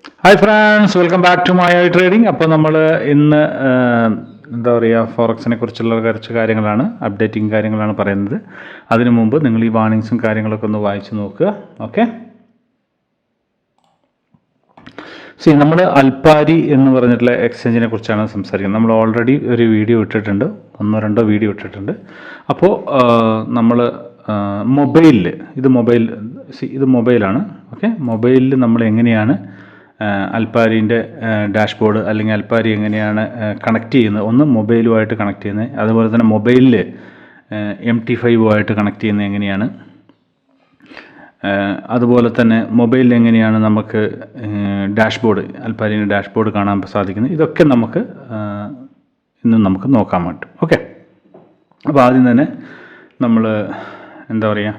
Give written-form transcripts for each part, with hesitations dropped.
Hi friends, welcome back to my trading. അപ്പോൾ നമ്മൾ ഇന്ന് എന്താ പറയുക, ഫോറക്സിനെ കുറിച്ചുള്ള കുറച്ച് കാര്യങ്ങളാണ്, അപ്ഡേറ്റിംഗ് കാര്യങ്ങളാണ് പറയുന്നത്. അതിനു മുമ്പ് നിങ്ങൾ ഈ വാർണിങ്സും കാര്യങ്ങളൊക്കെ ഒന്ന് വായിച്ച് നോക്കുക. ഓക്കെ, നമ്മൾ അൽപ്പാരി എന്ന് പറഞ്ഞിട്ടുള്ള എക്സ്ചേഞ്ചിനെ കുറിച്ചാണ് സംസാരിക്കുന്നത്. നമ്മൾ ഓൾറെഡി ഒരു വീഡിയോ ഇട്ടിട്ടുണ്ട്, ഒന്നോ രണ്ടോ വീഡിയോ ഇട്ടിട്ടുണ്ട്. അപ്പോൾ നമ്മൾ മൊബൈലിൽ ഇത് മൊബൈലാണ്. ഓക്കെ, മൊബൈലിൽ നമ്മൾ എങ്ങനെയാണ് അൽപ്പാരിൻ്റെ ഡാഷ്ബോർഡ് അല്ലെങ്കിൽ അൽപ്പാരി എങ്ങനെയാണ് കണക്ട് ചെയ്യുന്നത്, ഒന്ന് മൊബൈലുമായിട്ട് കണക്ട് ചെയ്യുന്നത്, അതുപോലെ തന്നെ മൊബൈലിൽ MT5 കണക്ട് ചെയ്യുന്നത് എങ്ങനെയാണ്, അതുപോലെ തന്നെ മൊബൈലിൽ എങ്ങനെയാണ് നമുക്ക് ഡാഷ്ബോർഡ് അൽപ്പാരിൻ്റെ ഡാഷ്ബോർഡ് കാണാൻ സാധിക്കുന്നത്, ഇതൊക്കെ ഇന്ന് നമുക്ക് നോക്കാൻ പറ്റും. ഓക്കെ, അപ്പോൾ ആദ്യം തന്നെ നമ്മൾ എന്താ പറയുക,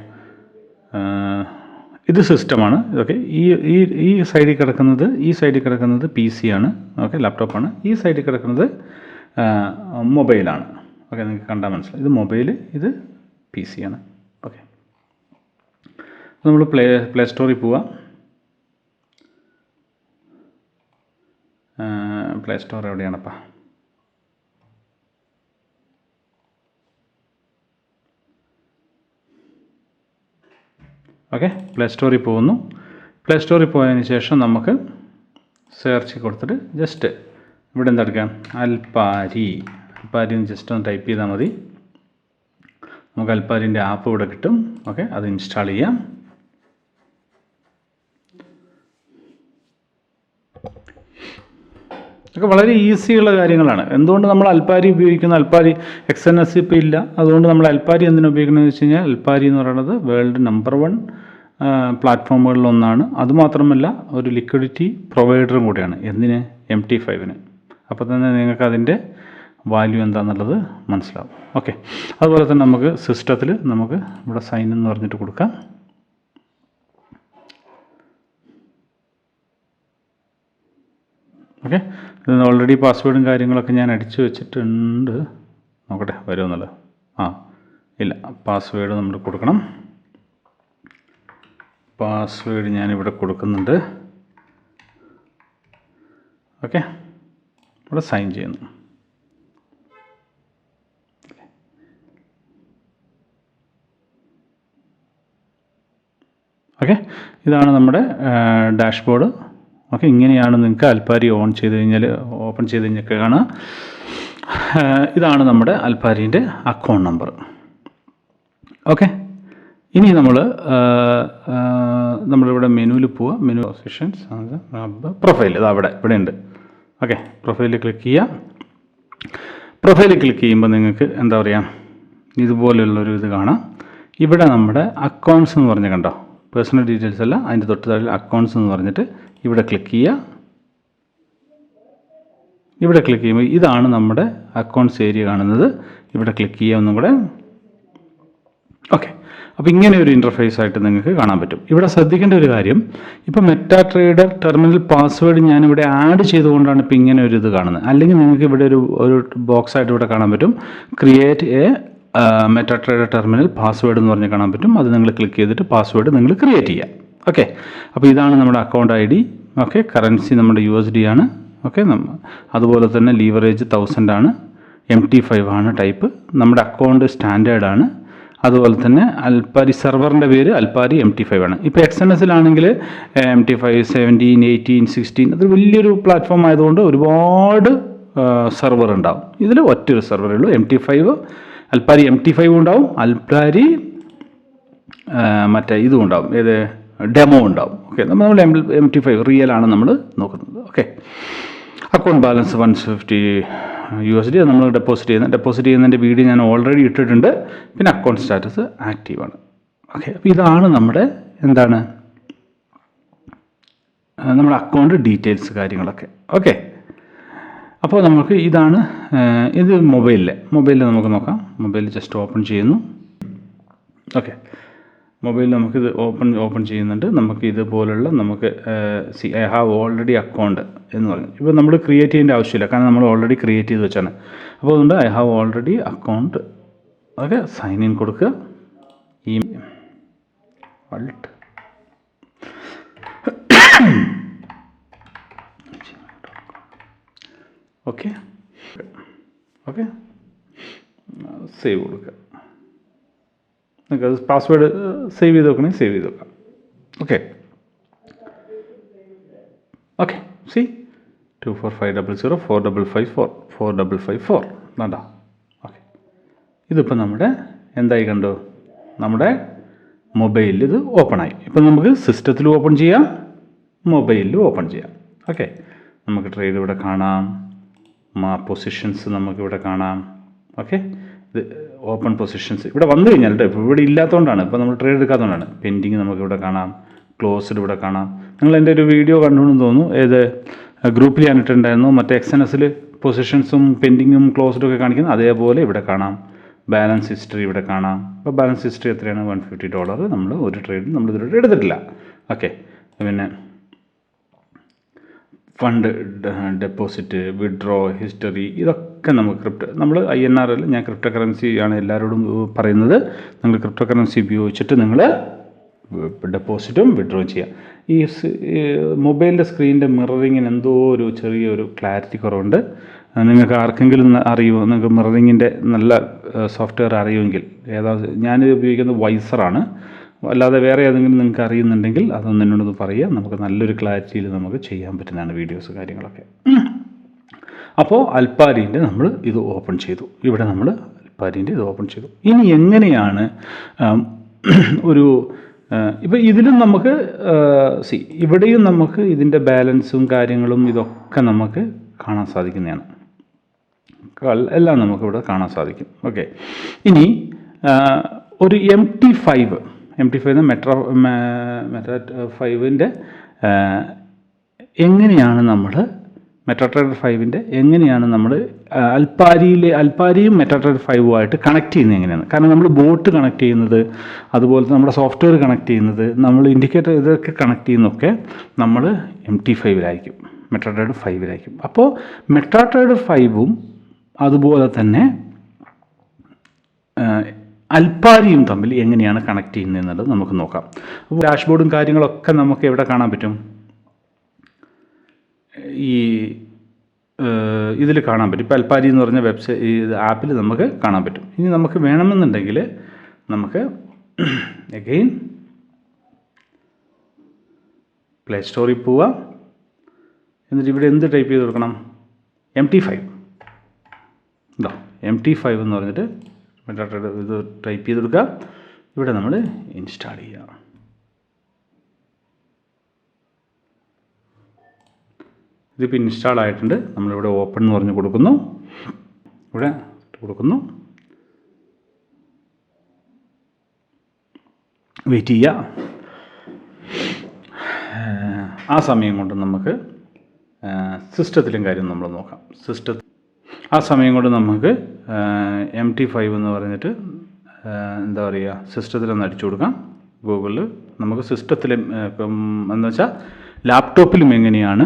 ഇത് സിസ്റ്റമാണ്. ഇതൊക്കെ ഈ സൈഡിൽ കിടക്കുന്നത് PC ആണ്. ഓക്കെ, ലാപ്ടോപ്പാണ്. ഈ സൈഡിൽ കിടക്കുന്നത് മൊബൈലാണ്. ഓക്കെ, നിങ്ങൾക്ക് കണ്ടാൽ മനസ്സിലായി, ഇത് മൊബൈൽ, ഇത് PC ആണ്. ഓക്കെ, നമ്മൾ പ്ലേ സ്റ്റോറിൽ പോവാം. പ്ലേ സ്റ്റോർ എവിടെയാണപ്പാ? ഓക്കെ, പ്ലേ സ്റ്റോറിൽ പോകുന്നു. പ്ലേ സ്റ്റോറിൽ പോയതിന് ശേഷം നമുക്ക് സെർച്ച് കൊടുത്തിട്ട് ജസ്റ്റ് ഇവിടെ എന്തെടുക്കാം, അൽപ്പാരി എന്ന് ജസ്റ്റ് ഒന്ന് ടൈപ്പ് ചെയ്താൽ മതി. നമുക്ക് അൽപ്പാരിൻ്റെ ആപ്പ് ഇവിടെ കിട്ടും. ഓക്കെ, അത് ഇൻസ്റ്റാൾ ചെയ്യാം. ഇതൊക്കെ വളരെ ഈസിയുള്ള കാര്യങ്ങളാണ്. എന്തുകൊണ്ട് നമ്മൾ അൽപ്പാരി ഉപയോഗിക്കുന്നു? അൽപ്പാരി XNS ഇപ്പോൾ ഇല്ല, അതുകൊണ്ട് നമ്മൾ അൽപ്പാരി എന്തിനാണ് ഉപയോഗിക്കണമെന്ന് വെച്ച് കഴിഞ്ഞാൽ, അൽപ്പാരി എന്ന് പറയുന്നത് വേൾഡ് നമ്പർ 1 പ്ലാറ്റ്ഫോമുകളിലൊന്നാണ്. അതുമാത്രമല്ല ഒരു ലിക്വിഡിറ്റി പ്രൊവൈഡറും കൂടിയാണ്. എന്തിന്? MT5. അപ്പോൾ തന്നെ നിങ്ങൾക്ക് അതിൻ്റെ വാല്യൂ എന്താണെന്നുള്ളത് മനസ്സിലാവും. ഓക്കെ, അതുപോലെ തന്നെ നമുക്ക് സിസ്റ്റത്തിൽ നമുക്ക് ഇവിടെ സൈൻ എന്ന് പറഞ്ഞിട്ട് കൊടുക്കാം. ഓക്കെ, ഇത് ഓൾറെഡി പാസ്വേഡും കാര്യങ്ങളൊക്കെ ഞാൻ അടിച്ചു വെച്ചിട്ടുണ്ട്. നോക്കട്ടെ വരുമെന്നല്ലോ. ഇല്ല, പാസ്വേഡ് നമ്മൾ കൊടുക്കണം. പാസ്വേഡ് ഞാനിവിടെ കൊടുക്കുന്നുണ്ട്. ഓക്കെ, ഇവിടെ സൈൻ ചെയ്യുന്നു. ഓക്കെ, ഇതാണ് നമ്മുടെ ഡാഷ്ബോർഡ്. ഓക്കെ, ഇങ്ങനെയാണ് നിങ്ങൾക്ക് അൽപ്പാരി ഓപ്പൺ ചെയ്ത് കഴിഞ്ഞാൽ കാണാം. ഇതാണ് നമ്മുടെ അൽപ്പാരിൻ്റെ അക്കൗണ്ട് നമ്പർ. ഓക്കെ, ഇനി നമ്മളിവിടെ മെനുവിൽ പോവുക. മെനു പൊസിഷൻസ്, പ്രൊഫൈൽ, ഇവിടെ ഉണ്ട്. ഓക്കെ, പ്രൊഫൈലിൽ ക്ലിക്ക് ചെയ്യുക. പ്രൊഫൈലിൽ ക്ലിക്ക് ചെയ്യുമ്പോൾ നിങ്ങൾക്ക് എന്താ പറയുക, ഇതുപോലെയുള്ളൊരു ഇത് കാണാം. ഇവിടെ നമ്മുടെ അക്കൗണ്ട്സ് എന്ന് പറഞ്ഞ് കണ്ടോ, പേഴ്സണൽ ഡീറ്റെയിൽസ് അല്ല, അതിൻ്റെ തൊട്ട് താഴെ അക്കൗണ്ട്സ് എന്ന് പറഞ്ഞിട്ട് ഇവിടെ ക്ലിക്ക് ചെയ്യുക. ഇവിടെ ക്ലിക്ക് ചെയ്യുമ്പോൾ ഇതാണ് നമ്മുടെ അക്കൗണ്ട്സ് ഏരിയ കാണുന്നത്. ഇവിടെ ക്ലിക്ക് ചെയ്യുക ഒന്നും കൂടെ. ഓക്കെ, അപ്പോൾ ഇങ്ങനെ ഒരു ഇൻ്റർഫേസ് ആയിട്ട് നിങ്ങൾക്ക് കാണാൻ പറ്റും. ഇവിടെ ശ്രദ്ധിക്കേണ്ട ഒരു കാര്യം, ഇപ്പോൾ മെറ്റാട്രേഡർ ടെർമിനൽ പാസ്വേഡ് ഞാനിവിടെ ആഡ് ചെയ്തുകൊണ്ടാണ് ഇപ്പോൾ ഇങ്ങനെ ഒരു ഇത് കാണുന്നത്. അല്ലെങ്കിൽ നിങ്ങൾക്ക് ഇവിടെ ഒരു ബോക്സ് ആയിട്ട് ഇവിടെ കാണാൻ പറ്റും, ക്രിയേറ്റ് എ മെറ്റാട്രേഡർ ടെർമിനൽ പാസ്വേഡ് എന്ന് പറഞ്ഞ് കാണാൻ പറ്റും. അത് നിങ്ങൾ ക്ലിക്ക് ചെയ്തിട്ട് പാസ്വേഡ് നിങ്ങൾ ക്രിയേറ്റ് ചെയ്യുക. ഓക്കെ, അപ്പോൾ ഇതാണ് നമ്മുടെ അക്കൗണ്ട് ID. ഓക്കെ, കറൻസി നമ്മുടെ USD ആണ്. ഓക്കെ, അതുപോലെ തന്നെ ലീവറേജ് 1000 ആണ്. MT5 ആണ് ടൈപ്പ്. നമ്മുടെ അക്കൗണ്ട് സ്റ്റാൻഡേർഡ് ആണ്. അതുപോലെ തന്നെ അൽപ്പാരി സെർവറിൻ്റെ പേര് അൽപ്പാരി MT5 ആണ്. ഇപ്പോൾ XNSലാണെങ്കിൽ MT5 17, 18, 16 അത് വലിയൊരു പ്ലാറ്റ്ഫോം ആയതുകൊണ്ട് ഒരുപാട് സെർവർ ഉണ്ടാവും. ഇതിൽ ഒറ്റൊരു സെർവറേ ഉള്ളൂ, MT5. അൽപ്പാരി MT5 ഉണ്ടാവും, അൽപ്പാരി മറ്റേ ഇതും ഉണ്ടാവും, ഏത് ഡെമോ ഉണ്ടാവും. ഓക്കെ, നമ്മൾ MT5 റിയൽ ആണ് നമ്മൾ നോക്കുന്നത്. ഓക്കെ, അക്കൗണ്ട് ബാലൻസ് 150 USD നമ്മൾ ഡെപ്പോസിറ്റ് ചെയ്യുന്നതിൻ്റെ വീഡിയോ ഞാൻ ഓൾറെഡി ഇട്ടിട്ടുണ്ട്. പിന്നെ അക്കൗണ്ട് സ്റ്റാറ്റസ് ആക്റ്റീവാണ്. ഓക്കെ, അപ്പോൾ ഇതാണ് നമ്മുടെ നമ്മുടെ അക്കൗണ്ട് ഡീറ്റെയിൽസ് കാര്യങ്ങളൊക്കെ. ഓക്കെ, അപ്പോൾ നമുക്ക് ഇത് മൊബൈലിൽ നമുക്ക് നോക്കാം. മൊബൈലിൽ ജസ്റ്റ് ഓപ്പൺ ചെയ്യുന്നു. ഓക്കെ, മൊബൈലിൽ നമുക്കിത് ഓപ്പൺ ചെയ്യുന്നുണ്ട്. നമുക്ക് ഇതുപോലുള്ള ഐ ഹാവ് ഓൾറെഡി അക്കൗണ്ട് എന്ന് പറഞ്ഞു. ഇപ്പോൾ നമ്മൾ ക്രിയേറ്റ് ചെയ്യേണ്ട ആവശ്യമില്ല, കാരണം നമ്മൾ ഓൾറെഡി ക്രിയേറ്റ് ചെയ്ത് വെച്ചാണ്. അപ്പോൾ അതുകൊണ്ട് I have already account. Okay, sign in കൊടുക്കുക. ഓക്കെ ഓക്കെ, സേവ് കൊടുക്കുക. നിങ്ങൾക്ക് അത് പാസ്വേഡ് സേവ് ചെയ്ത് വെക്കണമെങ്കിൽ സേവ് ചെയ്ത് വെക്കാം. ഓക്കെ ഓക്കെ, സി 24500 4554 4554 വേണ്ട. ഓക്കെ, ഇതിപ്പോൾ നമ്മുടെ എന്തായി കണ്ടു, നമ്മുടെ മൊബൈലിൽ ഇത് ഓപ്പണായി. ഇപ്പം നമുക്ക് സിസ്റ്റത്തിൽ ഓപ്പൺ ചെയ്യാം, മൊബൈലിൽ ഓപ്പൺ ചെയ്യാം. ഓക്കെ, നമുക്ക് ട്രേഡ് ഇവിടെ കാണാം, പൊസിഷൻസ് നമുക്കിവിടെ കാണാം. ഓക്കെ, ഇത് ഓപ്പൺ പൊസിഷൻസ് ഇവിടെ വന്നു കഴിഞ്ഞാൽ കേട്ടോ, ഇപ്പോൾ ഇവിടെ ഇല്ലാത്തതുകൊണ്ടാണ്, ഇപ്പോൾ നമ്മൾ ട്രേഡ് എടുക്കാത്തതുകൊണ്ടാണ്. പെൻഡിങ് നമുക്കിവിടെ കാണാം, ക്ലോസ്ഡ് ഇവിടെ കാണാം. നിങ്ങൾ എൻ്റെ ഒരു വീഡിയോ കണ്ടുകൊണ്ടെന്ന് തോന്നുന്നു, ഏത് ഗ്രൂപ്പിൽ ഞാൻ ഇട്ടിട്ടുണ്ടായിരുന്നു, മറ്റേ XNSൽ പൊസിഷൻസും പെൻഡിങ്ങും ക്ലോസ്ഡും ഒക്കെ കാണിക്കുന്നത് അതേപോലെ ഇവിടെ കാണാം. ബാലൻസ് ഹിസ്റ്ററി ഇവിടെ കാണാം. അപ്പോൾ ബാലൻസ് ഹിസ്റ്ററി എത്രയാണ്? $150. നമ്മൾ ഒരു ട്രേഡ് നമ്മൾ ഇതിലൂടെ എടുത്തിട്ടില്ല. ഓക്കെ, പിന്നെ ഫണ്ട് ഡെപ്പോസിറ്റ്, വിഡ്രോ ഹിസ്റ്ററി, ഇതൊക്കെ നമുക്ക് നമ്മൾ INR ഞാൻ ക്രിപ്റ്റോ കറൻസി ആണ് എല്ലാവരോടും പറയുന്നത്. നിങ്ങൾ ക്രിപ്റ്റോ കറൻസി ഉപയോഗിച്ചിട്ട് നിങ്ങൾ ഡെപ്പോസിറ്റും വിഡ്രോ ചെയ്യാം. ഈ മൊബൈലിൻ്റെ സ്ക്രീനിൻ്റെ മിററിങ്ങിന് എന്തോ ഒരു ചെറിയൊരു ക്ലാരിറ്റി കുറവുണ്ട്. നിങ്ങൾക്ക് ആർക്കെങ്കിലും അറിയുമോ? നിങ്ങൾക്ക് മിററിങ്ങിൻ്റെ നല്ല സോഫ്റ്റ്വെയർ അറിയുമെങ്കിൽ ഏതാ? ഞാൻ ഉപയോഗിക്കുന്നത് വൈസറാണ്. അല്ലാതെ വേറെ ഏതെങ്കിലും നിങ്ങൾക്ക് അറിയുന്നുണ്ടെങ്കിൽ അതൊന്നും എന്നോടൊന്ന് പറയുക. നമുക്ക് നല്ലൊരു ക്ലാരിറ്റിയിൽ നമുക്ക് ചെയ്യാൻ പറ്റുന്നതാണ് വീഡിയോസ് കാര്യങ്ങളൊക്കെ. അപ്പോൾ അൽപ്പാരീൻ്റെ നമ്മൾ ഇത് ഓപ്പൺ ചെയ്തു. ഇവിടെ നമ്മൾ അൽപ്പാരീൻ്റെ ഇത് ഓപ്പൺ ചെയ്തു. ഇനി എങ്ങനെയാണ് ഒരു ഇപ്പോൾ ഇതിലും നമുക്ക് ഇവിടെയും നമുക്ക് ഇതിൻ്റെ ബാലൻസും കാര്യങ്ങളും ഇതൊക്കെ നമുക്ക് കാണാൻ സാധിക്കുന്നതാണ്. എല്ലാം നമുക്കിവിടെ കാണാൻ സാധിക്കും. ഓക്കെ, ഇനി ഒരു MT5 മെറ്റാ5ൻ്റെ എങ്ങനെയാണ് നമ്മൾ മെറ്റാട്രേഡർ 5ൻ്റെ എങ്ങനെയാണ് നമ്മൾ അൽപ്പാരിയും മെറ്റാട്രേഡർ 5ഉമായിട്ട് കണക്ട് ചെയ്യുന്നത് എങ്ങനെയാണ്? കാരണം നമ്മൾ ബോട്ട് കണക്ട് ചെയ്യുന്നത്, അതുപോലെ നമ്മുടെ സോഫ്റ്റ്വെയർ കണക്ട് ചെയ്യുന്നത്, നമ്മൾ ഇൻഡിക്കേറ്റർ ഇതൊക്കെ കണക്ട് ചെയ്യുന്നതൊക്കെ നമ്മൾ MT5ലായിരിക്കും, മെറ്റാട്രേഡർ 5ലായിരിക്കും. അപ്പോൾ മെറ്റാട്രേഡർ 5ഉം അതുപോലെ തന്നെ അൽപ്പാരിയും തമ്മിൽ എങ്ങനെയാണ് കണക്ട് ചെയ്യുന്നത് എന്നുള്ളത് നമുക്ക് നോക്കാം. അപ്പോൾ ഡാഷ്ബോർഡും കാര്യങ്ങളൊക്കെ നമുക്ക് എവിടെ കാണാൻ പറ്റും? ഈ ഇതിൽ കാണാൻ പറ്റും. ഇപ്പോൾ അൽപ്പാരി എന്ന് പറഞ്ഞ ഈ ആപ്പിൽ നമുക്ക് കാണാൻ പറ്റും. ഇനി നമുക്ക് വേണമെന്നുണ്ടെങ്കിൽ നമുക്ക് അഗെയിൻ പ്ലേ സ്റ്റോറിൽ പോവാം. എന്നിട്ട് ഇവിടെ എന്ത് ടൈപ്പ് ചെയ്ത് കൊടുക്കണം? MT5 ഇതാ MT5 എന്ന് പറഞ്ഞിട്ട് ഇത് ടൈപ്പ് ചെയ്ത് കൊടുക്കുക. ഇവിടെ നമ്മൾ ഇൻസ്റ്റാൾ ചെയ്യുക. ഇതിപ്പോൾ ഇൻസ്റ്റാൾ ആയിട്ടുണ്ട്. നമ്മളിവിടെ ഓപ്പൺ എന്ന് പറഞ്ഞ് കൊടുക്കുന്നു. ഇവിടെ കൊടുക്കുന്നു. വെയിറ്റ് ചെയ്യുക. ആ സമയം കൊണ്ട് നമുക്ക് സിസ്റ്റത്തിലും കാര്യം നമ്മൾ നോക്കാം. ആ സമയം കൊണ്ട് നമുക്ക് MT5 എന്ന് പറഞ്ഞിട്ട് എന്താ പറയുക, സിസ്റ്റത്തിലൊന്ന് അടിച്ചു കൊടുക്കാം. ഗൂഗിളിൽ നമുക്ക് സിസ്റ്റത്തിലും ഇപ്പം എന്താ വെച്ചാൽ ലാപ്ടോപ്പിലും എങ്ങനെയാണ്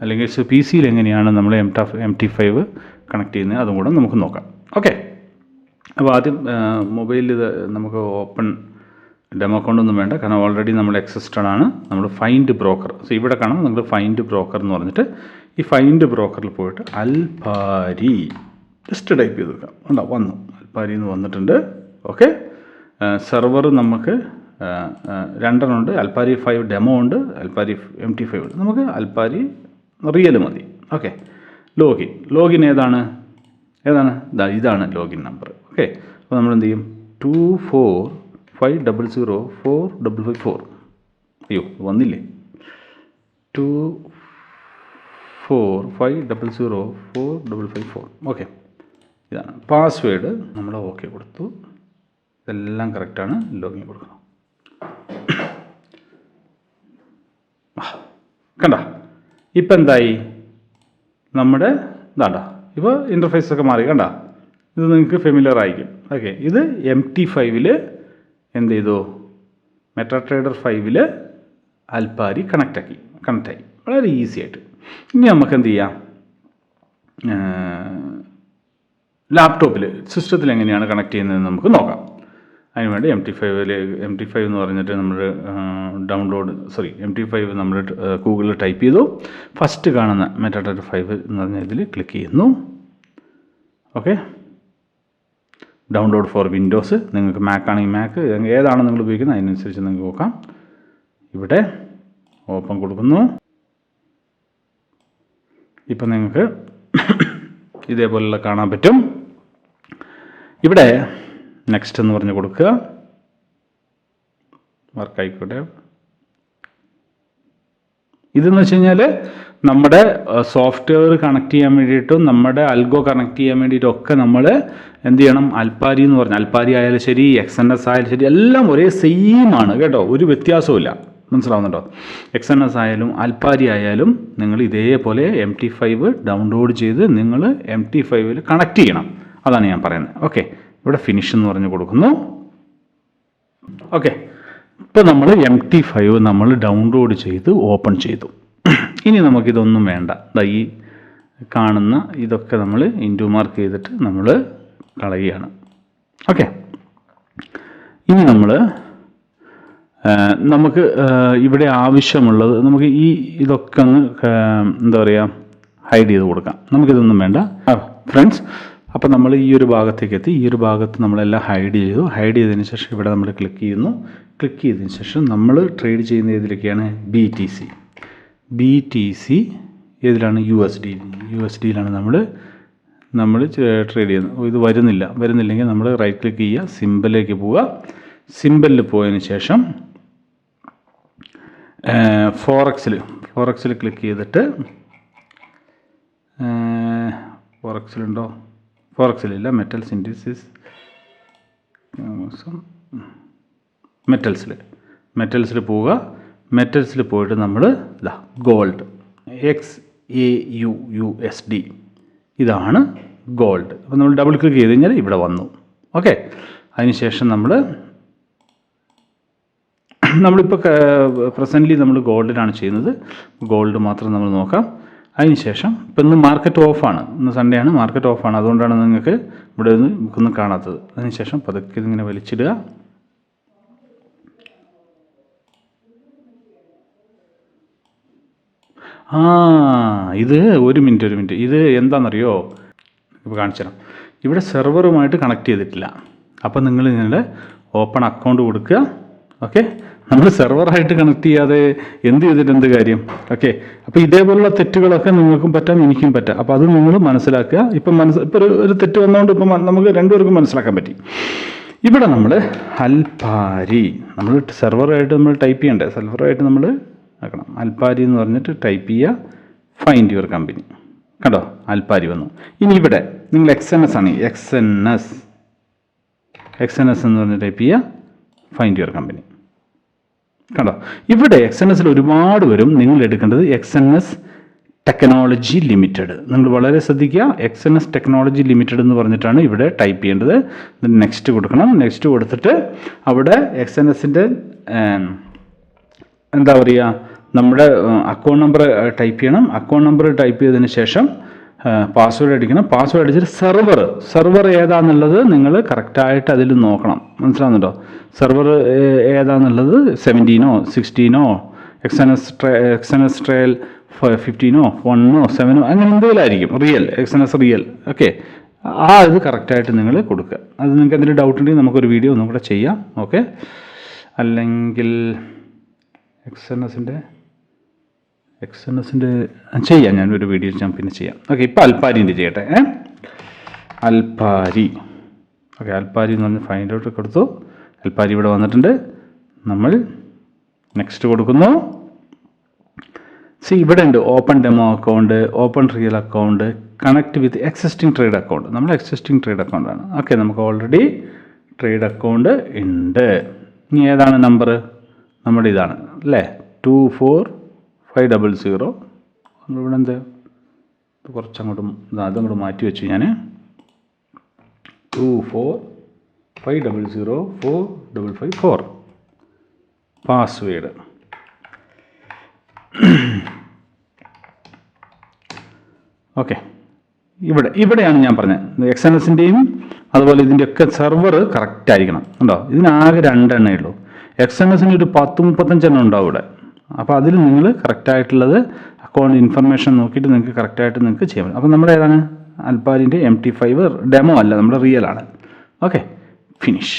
അല്ലെങ്കിൽ PC എങ്ങനെയാണ് നമ്മൾ MT5 കണക്ട് ചെയ്യുന്നത് അതും കൂടെ നമുക്ക് നോക്കാം. ഓക്കെ, അപ്പോൾ ആദ്യം മൊബൈലിൽ ഇത് നമുക്ക് ഓപ്പൺ ഡെമോ അക്കൗണ്ടൊന്നും വേണ്ട, കാരണം ഓൾറെഡി നമ്മൾ എക്സിസ്റ്റഡ് ആണ്. നമ്മൾ ഫൈൻഡ് ബ്രോക്കർ, ഇവിടെ കാണാം നിങ്ങൾ ഫൈൻഡ് ബ്രോക്കർ എന്ന് പറഞ്ഞിട്ട് ഈ ഫൈൻഡ് ബ്രോക്കറിൽ പോയിട്ട് അൽപ്പാരി ജസ്റ്റ് ടൈപ്പ് ചെയ്ത് വെക്കാം. ഉണ്ടോ, വന്നു, അൽപ്പാരി എന്ന് വന്നിട്ടുണ്ട്. ഓക്കെ, സെർവർ നമുക്ക് രണ്ടെണ്ണം ഉണ്ട്. അൽപ്പാരി 5 ഡെമോ ഉണ്ട്, അൽപ്പാരി MT5 ഉണ്ട്. നമുക്ക് അൽപ്പാരി റിയൽ മതി. ഓക്കെ, ലോഗിൻ ഏതാണ് ഇതാണ് ലോഗിൻ നമ്പർ. ഓക്കെ, അപ്പോൾ നമ്മൾ എന്ത് ചെയ്യും? 245004554. അയ്യോ വന്നില്ലേ? 245004554. ഓക്കെ, ഇതാണ് പാസ്വേഡ്. നമ്മൾ ഓക്കെ കൊടുത്തു. ഇതെല്ലാം കറക്റ്റാണ്. ലോഗിൻ കൊടുക്കണം. കണ്ട ഇപ്പം എന്തായി? നമ്മുടെ ഇതാണ്ട ഇപ്പോൾ ഇൻ്റർഫേസൊക്കെ മാറി. കണ്ട, ഇത് നിങ്ങൾക്ക് ഫെമിലിയർ ആയിരിക്കും. ഓക്കെ, ഇത് MT5 എന്ത് ചെയ്തു? മെറ്റാട്രേഡർ 5 അൽപ്പാരി കണക്റ്റായി. വളരെ ഈസി ആയിട്ട്. ഇനി നമുക്ക് എന്ത് ചെയ്യാം? ലാപ്ടോപ്പിൽ സിസ്റ്റത്തിൽ എങ്ങനെയാണ് കണക്ട് ചെയ്യുന്നതെന്ന് നമുക്ക് നോക്കാം. അതിനുവേണ്ടി MT5 എന്ന് പറഞ്ഞിട്ട് നമ്മൾ MT5 നമ്മൾ ഗൂഗിളിൽ ടൈപ്പ് ചെയ്തു. ഫസ്റ്റ് കാണുന്ന മെറ്റാഡാറ്റ 5 എന്ന് പറഞ്ഞ ഇതിൽ ക്ലിക്ക് ചെയ്യുന്നു. Okay, download for Windows. നിങ്ങൾക്ക് മാക്ക് ആണെങ്കിൽ മാക്ക്, ഏതാണ് നിങ്ങൾ ഉപയോഗിക്കുന്നത് അതിനനുസരിച്ച് നിങ്ങൾക്ക് നോക്കാം. ഇവിടെ ഓപ്പൺ കൊടുക്കുന്നു. ഇപ്പം നിങ്ങൾക്ക് ഇതേപോലെയുള്ള കാണാൻ പറ്റും. ഇവിടെ നെക്സ്റ്റ് എന്ന് പറഞ്ഞ് കൊടുക്കുക. വർക്കായിക്കോട്ടെ. ഇതെന്ന് വെച്ച് കഴിഞ്ഞാൽ നമ്മുടെ സോഫ്റ്റ്വെയർ കണക്ട് ചെയ്യാൻ വേണ്ടിയിട്ടും നമ്മുടെ അൽഗോ കണക്ട് ചെയ്യാൻ വേണ്ടിയിട്ടൊക്കെ നമ്മൾ എന്ത് ചെയ്യണം? അൽപ്പാരി എന്ന് പറഞ്ഞാൽ, അൽപ്പാരി ആയാലും ശരി, XNS ആയാലും ശരി, എല്ലാം ഒരേ സെയിം ആണ് കേട്ടോ, ഒരു വ്യത്യാസവും. മനസ്സിലാവുന്നുണ്ടോ? XNS ആയാലും അൽപ്പാരി ആയാലും നിങ്ങൾ ഇതേപോലെ MT5 ഡൗൺലോഡ് ചെയ്ത് നിങ്ങൾ MT5 കണക്ട് ചെയ്യണം. അതാണ് ഞാൻ പറയുന്നത്. ഓക്കെ, ഇവിടെ ഫിനിഷ് എന്ന് പറഞ്ഞ് കൊടുക്കുന്നു. ഓക്കെ, ഇപ്പോൾ നമ്മൾ MT5 നമ്മൾ ഡൗൺലോഡ് ചെയ്ത് ഓപ്പൺ ചെയ്തു. ഇനി നമുക്കിതൊന്നും വേണ്ട. ഈ കാണുന്ന ഇതൊക്കെ നമ്മൾ ഇൻറ്റു മാർക്ക് ചെയ്തിട്ട് നമ്മൾ കളയുകയാണ്. ഓക്കെ, ഇനി നമുക്ക് ഇവിടെ ആവശ്യമുള്ളത് നമുക്ക് ഇതൊക്കെ ഒന്ന് എന്താ പറയുക, ഹൈഡ് ചെയ്ത് കൊടുക്കാം. നമുക്കിതൊന്നും വേണ്ട ഫ്രണ്ട്സ്. അപ്പോൾ നമ്മൾ ഈ ഒരു ഭാഗത്തേക്ക് എത്തി. ഈ ഒരു ഭാഗത്ത് നമ്മളെല്ലാം ഹൈഡ് ചെയ്തു. ഹൈഡ് ചെയ്തതിന് ശേഷം ഇവിടെ നമ്മൾ ക്ലിക്ക് ചെയ്യുന്നു. ക്ലിക്ക് ചെയ്തതിന് ശേഷം നമ്മൾ ട്രേഡ് ചെയ്യുന്ന ഇതിലേക്കാണ് BTC. ഏതിലാണ്? USDയിലാണ് നമ്മൾ ട്രേഡ് ചെയ്യുന്നത്. ഇത് വരുന്നില്ലെങ്കിൽ നമ്മൾ റൈറ്റ് ക്ലിക്ക് ചെയ്യുക, സിമ്പലിലേക്ക് പോവുക. സിമ്പലിൽ പോയതിന് ശേഷം ഫോറക്സിൽ ക്ലിക്ക് ചെയ്തിട്ട്, ഫോറക്സിലുണ്ടോ? ഫോറക്സിലില്ല. മെറ്റൽ സിന്തസിസ്, മെറ്റൽസിൽ പോവുക. മെറ്റൽസിൽ പോയിട്ട് നമ്മൾ ഗോൾഡ്, XAUUSD, ഇതാണ് ഗോൾഡ്. അപ്പോൾ നമ്മൾ ഡബിൾ ക്ലിക്ക് ചെയ്ത് കഴിഞ്ഞാൽ ഇവിടെ വന്നു. ഓക്കെ, അതിനുശേഷം നമ്മളിപ്പോൾ പ്രസൻ്റ്ലി നമ്മൾ ഗോൾഡിലാണ് ചെയ്യുന്നത്. ഗോൾഡ് മാത്രം നമ്മൾ നോക്കാം. അതിനുശേഷം ഇപ്പം ഇന്ന് മാർക്കറ്റ് ഓഫാണ്, ഇന്ന് സൺഡേ ആണ്, മാർക്കറ്റ് ഓഫാണ്. അതുകൊണ്ടാണ് നിങ്ങൾക്ക് ഇവിടെ ഒന്നും കാണാത്തത്. അതിനുശേഷം പതുക്കെ ഇതിങ്ങനെ വലിച്ചിടുക. ഇത് ഒരു മിനിറ്റ്, ഇത് എന്താണെന്നറിയോ? ഇപ്പോൾ കാണിച്ചു തരാം. ഇവിടെ സെർവറുമായിട്ട് കണക്ട് ചെയ്തിട്ടില്ല. അപ്പോൾ നിങ്ങൾ നിങ്ങളുടെ ഓപ്പൺ അക്കൗണ്ട് കൊടുക്കുക. ഓക്കെ, നമ്മൾ സെർവറായിട്ട് കണക്ട് ചെയ്യാതെ എന്ത് കാര്യം? ഓക്കെ, അപ്പോൾ ഇതേപോലുള്ള തെറ്റുകളൊക്കെ നിങ്ങൾക്കും പറ്റാം, എനിക്കും പറ്റാം. അപ്പോൾ അത് നിങ്ങൾ മനസ്സിലാക്കുക. ഇപ്പം ഒരു തെറ്റ് വന്നതുകൊണ്ട് ഇപ്പം നമുക്ക് രണ്ടുപേർക്കും മനസ്സിലാക്കാൻ പറ്റി. ഇവിടെ നമ്മൾ അൽപ്പാരി, നമ്മൾ സെർവറായിട്ട് നമ്മൾ ടൈപ്പ് ചെയ്യണ്ടേ, സെർവറായിട്ട് നമ്മൾ ആക്കണം. അൽപ്പാരി എന്ന് പറഞ്ഞിട്ട് ടൈപ്പ് ചെയ്യുക. Find your company. കണ്ടോ, അൽപ്പാരി വന്നു. ഇനി ഇവിടെ നിങ്ങൾ XNS ആണ്, XNS എന്ന് പറഞ്ഞ് ടൈപ്പ് ചെയ്യുക. Find your company. കണ്ടോ, ഇവിടെ XNSൽ ഒരുപാട് വരും. നിങ്ങൾ എടുക്കേണ്ടത് XNS ടെക്നോളജി ലിമിറ്റഡ്. നിങ്ങൾ വളരെ ശ്രദ്ധിക്കുക. XNS ടെക്നോളജി ലിമിറ്റഡ് എന്ന് പറഞ്ഞിട്ടാണ് ഇവിടെ ടൈപ്പ് ചെയ്യേണ്ടത്. നെക്സ്റ്റ് കൊടുക്കണം. നെക്സ്റ്റ് കൊടുത്തിട്ട് അവിടെ XNSൻ്റെ എന്താ പറയുക, നമ്മുടെ അക്കൗണ്ട് നമ്പർ ടൈപ്പ് ചെയ്യണം. അക്കൗണ്ട് നമ്പർ ടൈപ്പ് ചെയ്തതിന് ശേഷം പാസ്വേഡ് അടിക്കണം. പാസ്വേഡ് അടിച്ചിട്ട് സെർവർ ഏതാണെന്നുള്ളത് നിങ്ങൾ കറക്റ്റായിട്ട് അതിൽ നോക്കണം. മനസ്സിലാവുന്നുണ്ടോ? സെർവർ ഏതാണെന്നുള്ളത് 17 16 XNS ട്രയൽ 15 1 7 അങ്ങനെ എന്തെങ്കിലും ആയിരിക്കും. XNS real. ഓക്കെ, ഇത് കറക്റ്റായിട്ട് നിങ്ങൾ കൊടുക്കുക. അത് നിങ്ങൾക്ക് എന്തെങ്കിലും ഡൗട്ട് ഉണ്ടെങ്കിൽ നമുക്കൊരു വീഡിയോ ഒന്നും കൂടെ ചെയ്യാം. ഓക്കെ, അല്ലെങ്കിൽ XNSൻ്റെ ചെയ്യാം, ഞാനൊരു വീഡിയോ പിന്നെ ചെയ്യാം. ഓക്കെ, ഇപ്പോൾ അൽപ്പാരിൻ്റെ ചെയ്യട്ടെ. അൽപ്പാരി. ഓക്കെ, അൽപ്പാരി എന്ന് പറഞ്ഞ് ഫൈൻഡ് ഔട്ട് കൊടുത്തു. അൽപ്പാരി ഇവിടെ വന്നിട്ടുണ്ട്. നമ്മൾ നെക്സ്റ്റ് കൊടുക്കുന്നു. ഇവിടെ ഉണ്ട് open demo account, open real account, connect with existing trade account. നമ്മൾ എക്സിസ്റ്റിംഗ് ട്രേഡ് അക്കൗണ്ടാണ്. ഓക്കെ, നമുക്ക് ഓൾറെഡി ട്രേഡ് അക്കൗണ്ട് ഉണ്ട്. ഇനി ഏതാണ് നമ്പർ? നമ്മുടെ ഇതാണ് അല്ലേ, 24500. നമ്മളിവിടെ എന്താ കുറച്ചങ്ങോട്ടും അതങ്ങോട്ട് മാറ്റി വെച്ചു ഞാൻ. 245004554. പാസ്വേഡ്. ഓക്കെ, ഇവിടെയാണ് ഞാൻ പറഞ്ഞത്. XNSൻ്റെയും അതുപോലെ ഇതിൻ്റെയൊക്കെ സെർവർ കറക്റ്റ് ആയിരിക്കണം. ഉണ്ടോ? ഇതിനാകെ 2 എണ്ണേ ഉള്ളൂ. XMSന് ഒരു 10-35 എണ്ണം ഉണ്ടാവും ഇവിടെ. അപ്പോൾ അതിൽ നിങ്ങൾ കറക്റ്റായിട്ടുള്ളത് അക്കൗണ്ട് ഇൻഫർമേഷൻ നോക്കിയിട്ട് നിങ്ങൾക്ക് കറക്റ്റായിട്ട് നിങ്ങൾക്ക് ചെയ്യാൻ പറ്റും. അപ്പോൾ നമ്മുടെ ഏതാണ്? അൽപാരിൻ്റെ MT5 ഡെമോ അല്ല, നമ്മുടെ റിയൽ ആണ്. Okay, finish.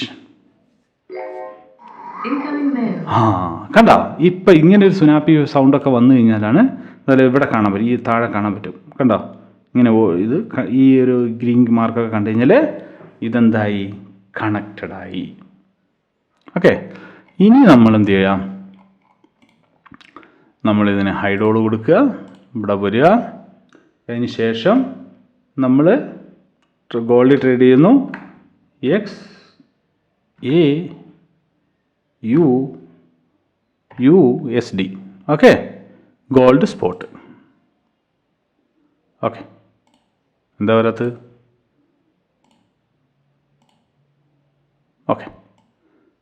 കണ്ടോ? ഇപ്പം ഇങ്ങനെ ഒരു സുനാപ്പി സൗണ്ടൊക്കെ വന്നു കഴിഞ്ഞാലാണ് അതുപോലെ ഇവിടെ കാണാൻ പറ്റും, ഈ താഴെ കാണാൻ പറ്റും. കണ്ടോ? ഇങ്ങനെ ഇത് ഈ ഒരു ഗ്രീൻ മാർക്കൊക്കെ കണ്ടു കഴിഞ്ഞാൽ ഇതെന്തായി? കണക്റ്റഡായി. ഓക്കെ, ഇനി നമ്മൾ എന്ത് ചെയ്യാം? നമ്മളിതിനെ ഹൈഡോള് കൊടുക്കുക, ഇവിടെ വരിക. അതിന് ശേഷം നമ്മൾ ഗോൾഡ് ട്രേഡ് ചെയ്യുന്നു. XAUUSD. Okay, gold spot. Okay, എന്താ വരാത്തത്? ഓക്കെ,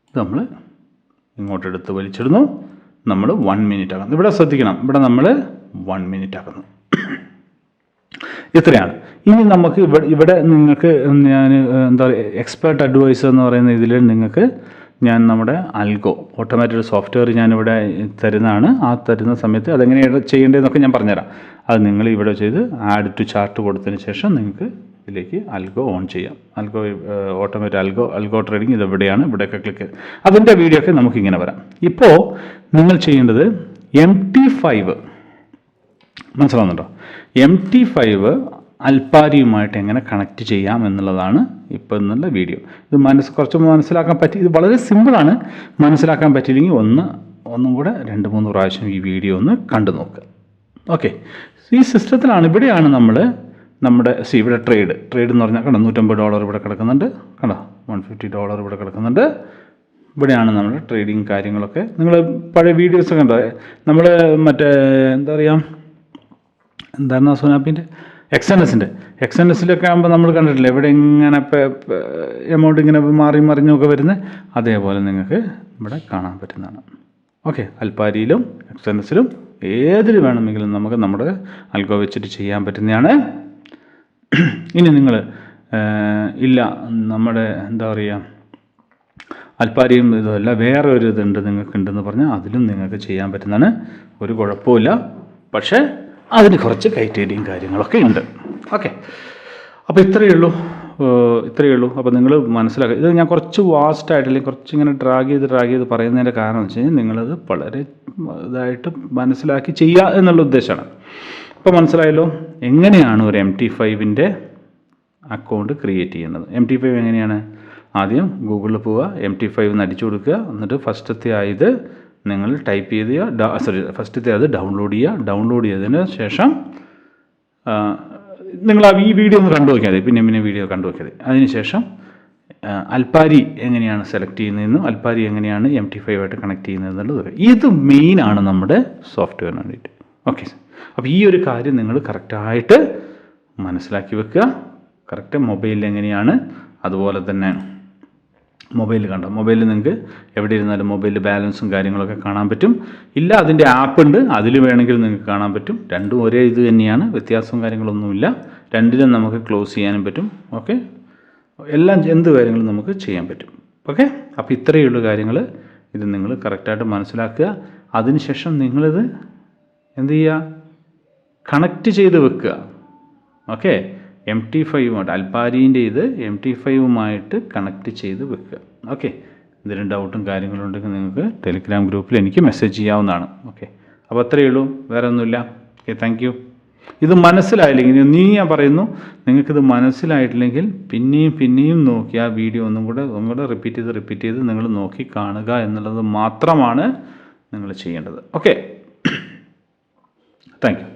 ഇത് നമ്മൾ ഇങ്ങോട്ടെടുത്ത് വലിച്ചിടുന്നു. നമ്മൾ 1 മിനിറ്റ് ആക്കുന്നു. ഇവിടെ ശ്രദ്ധിക്കണം, ഇവിടെ നമ്മൾ 1 മിനിറ്റ് ആക്കുന്നു. ഇത്രയാണ്. ഇനി നമുക്ക് ഇവിടെ നിങ്ങൾക്ക് ഞാൻ എന്താ പറയുക, എക്സ്പേർട്ട് അഡ്വൈസർ എന്ന് പറയുന്ന ഇതിൽ നിങ്ങൾക്ക് ഞാൻ നമ്മുടെ അൽഗോ ഓട്ടോമാറ്റഡ് സോഫ്റ്റ്വെയർ ഞാനിവിടെ തരുന്നതാണ്. ആ തരുന്ന സമയത്ത് അതെങ്ങനെയാണ് ചെയ്യേണ്ടതെന്നൊക്കെ ഞാൻ പറഞ്ഞുതരാം. അത് നിങ്ങൾ ഇവിടെ ചെയ്ത് ആഡ് ടു ചാർട്ട് കൊടുത്തതിന് ശേഷം നിങ്ങൾക്ക് ഇതിലേക്ക് അൽഗോ ഓൺ ചെയ്യാം. അൽഗോ ഓട്ടോമാറ്റിക് അൽഗോ ട്രേഡിംഗ് ഇതെവിടെയാണ്, ഇവിടെയൊക്കെ ക്ലിക്ക് ചെയ്ത് അതിൻ്റെ വീഡിയോ ഒക്കെ നമുക്കിങ്ങനെ വരാം. ഇപ്പോൾ നിങ്ങൾ ചെയ്യേണ്ടത് MT5 മനസ്സിലാവുന്നുണ്ടോ? MT5 അൽപാരിയുമായിട്ട് എങ്ങനെ കണക്ട് ചെയ്യാം എന്നുള്ളതാണ് ഇപ്പോൾ എന്നുള്ള വീഡിയോ. ഇത് കുറച്ച് മനസ്സിലാക്കാൻ പറ്റി, ഇത് വളരെ സിമ്പിളാണ്. മനസ്സിലാക്കാൻ പറ്റിയില്ലെങ്കിൽ ഒന്നും കൂടെ 2-3 പ്രാവശ്യം ഈ വീഡിയോ ഒന്ന് കണ്ടു നോക്കുക. ഓക്കെ, ഈ സിസ്റ്റത്തിലാണ്, ഇവിടെയാണ് നമ്മുടെ ഇവിടെ ട്രേഡ് എന്ന് പറഞ്ഞാൽ കണ്ടോ, $150 ഇവിടെ കിടക്കുന്നുണ്ട്. കണ്ടോ, $150 ഇവിടെ കിടക്കുന്നുണ്ട്. ഇവിടെയാണ് നമ്മുടെ ട്രേഡിങ് കാര്യങ്ങളൊക്കെ. നിങ്ങൾ പഴയ വീഡിയോസ് കണ്ടോ? നമ്മൾ മറ്റേ എന്താ പറയുക, എന്താണ് സുനാപ്പിൻ്റെ XNSലൊക്കെ ആകുമ്പോൾ നമ്മൾ കണ്ടിട്ടില്ലേ, ഇവിടെ ഇങ്ങനെ എമൗണ്ട് ഇങ്ങനെ മറിഞ്ഞൊക്കെ വരുന്നത്. അതേപോലെ നിങ്ങൾക്ക് ഇവിടെ കാണാൻ പറ്റുന്നതാണ്. ഓക്കെ, അൽപാരിയിലും XNSലും ഏതിൽ വേണമെങ്കിലും നമുക്ക് നമ്മുടെ അൽഗോ വെച്ചിട്ട് ചെയ്യാൻ പറ്റുന്നതാണ്. ഇനി നിങ്ങൾ ഇല്ല നമ്മുടെ എന്താ പറയുക, അൽപാരിയും ഇതല്ല വേറെ ഒരു ഇതുണ്ട് നിങ്ങൾക്കുണ്ടെന്ന് പറഞ്ഞാൽ അതിലും നിങ്ങൾക്ക് ചെയ്യാൻ പറ്റുന്നതാണ്. ഒരു കുഴപ്പമില്ല. പക്ഷേ അതിന് കുറച്ച് ക്രൈറ്റീരിയയും കാര്യങ്ങളൊക്കെ ഉണ്ട്. ഓക്കെ, അപ്പോൾ ഇത്രയേ ഉള്ളൂ. അപ്പോൾ നിങ്ങൾ മനസ്സിലാക്കുക. ഇത് ഞാൻ കുറച്ച് വാസ്റ്റായിട്ട് അല്ലെങ്കിൽ കുറച്ച് ഇങ്ങനെ ഡ്രാഗ് ചെയ്ത് പറയുന്നതിൻ്റെ കാരണം എന്ന് വെച്ച് കഴിഞ്ഞാൽ നിങ്ങളത് വളരെ ഇതായിട്ട് മനസ്സിലാക്കി ചെയ്യുക എന്നുള്ള ഉദ്ദേശമാണ്. അപ്പോൾ മനസ്സിലായല്ലോ എങ്ങനെയാണ് ഒരു MT5ൻ്റെ അക്കൗണ്ട് ക്രിയേറ്റ് ചെയ്യുന്നത്. MT5 എങ്ങനെയാണ്? ആദ്യം ഗൂഗിളിൽ പോവുക, MT5 എന്ന് അടിച്ചു കൊടുക്കുക. എന്നിട്ട് ഫസ്റ്റത്തെ ആയത് നിങ്ങൾ ടൈപ്പ് ചെയ്ത് ഫസ്റ്റത്തെ അത് ഡൗൺലോഡ് ചെയ്തതിന് ശേഷം നിങ്ങൾ ഈ വീഡിയോ ഒന്ന് കണ്ടു നോക്കിയാൽ മതി. പിന്നെ വീഡിയോ കണ്ടു നോക്കിയാൽ മതി. അതിനുശേഷം അൽപാരി എങ്ങനെയാണ് സെലക്ട് ചെയ്യുന്നതെന്നും അൽപാരി എങ്ങനെയാണ് MT5 ആയിട്ട് കണക്ട് ചെയ്യുന്നതെന്നുള്ളത് ഇത് മെയിനാണ് നമ്മുടെ സോഫ്റ്റ്വെയറിന് വേണ്ടിയിട്ട്. ഓക്കെ, അപ്പോൾ ഈ ഒരു കാര്യം നിങ്ങൾ കറക്റ്റായിട്ട് മനസ്സിലാക്കി വെക്കുക. കറക്റ്റ് മൊബൈലിൽ എങ്ങനെയാണ്, അതുപോലെ തന്നെ മൊബൈലിൽ നിങ്ങൾക്ക് എവിടെ ഇരുന്നാലും മൊബൈലിൽ ബാലൻസും കാര്യങ്ങളൊക്കെ കാണാൻ പറ്റും. ഇല്ല, അതിൻ്റെ ആപ്പ് ഉണ്ട്, അതിൽ വേണമെങ്കിൽ നിങ്ങൾക്ക് കാണാൻ പറ്റും. രണ്ടും ഒരേ ഇത് തന്നെയാണ്, വ്യത്യാസവും കാര്യങ്ങളൊന്നുമില്ല. രണ്ടിലും നമുക്ക് ക്ലോസ് ചെയ്യാനും പറ്റും. ഓക്കെ, എന്ത് കാര്യങ്ങളും നമുക്ക് ചെയ്യാൻ പറ്റും. ഓക്കെ, അപ്പോൾ ഇത്രയുള്ള കാര്യങ്ങൾ ഇത് നിങ്ങൾ കറക്റ്റായിട്ട് മനസ്സിലാക്കുക. അതിനുശേഷം നിങ്ങളിത് എന്ത് ചെയ്യുക, കണക്റ്റ് ചെയ്ത് വെക്കുക. ഓക്കെ, MT5 അൽപാരീൻ്റെ ഇത് MT5 കണക്ട് ചെയ്ത് വെക്കുക. ഓക്കെ, എന്തെങ്കിലും ഡൗട്ടും കാര്യങ്ങളും ഉണ്ടെങ്കിൽ നിങ്ങൾക്ക് ടെലിഗ്രാം ഗ്രൂപ്പിൽ എനിക്ക് മെസ്സേജ് ചെയ്യാവുന്നതാണ്. ഓക്കെ, അപ്പോൾ അത്രയേ ഉള്ളൂ, വേറെ ഒന്നുമില്ല. Okay, thank you. ഇത് മനസ്സിലായില്ലെങ്കിൽ ഞാൻ പറയുന്നു, നിങ്ങൾക്കിത് മനസ്സിലായിട്ടില്ലെങ്കിൽ പിന്നെയും നോക്കി ആ വീഡിയോ ഒന്നും കൂടെ റിപ്പീറ്റ് ചെയ്ത് നിങ്ങൾ നോക്കി കാണുക എന്നുള്ളത് മാത്രമാണ് നിങ്ങൾ ചെയ്യേണ്ടത്. Okay, thank you.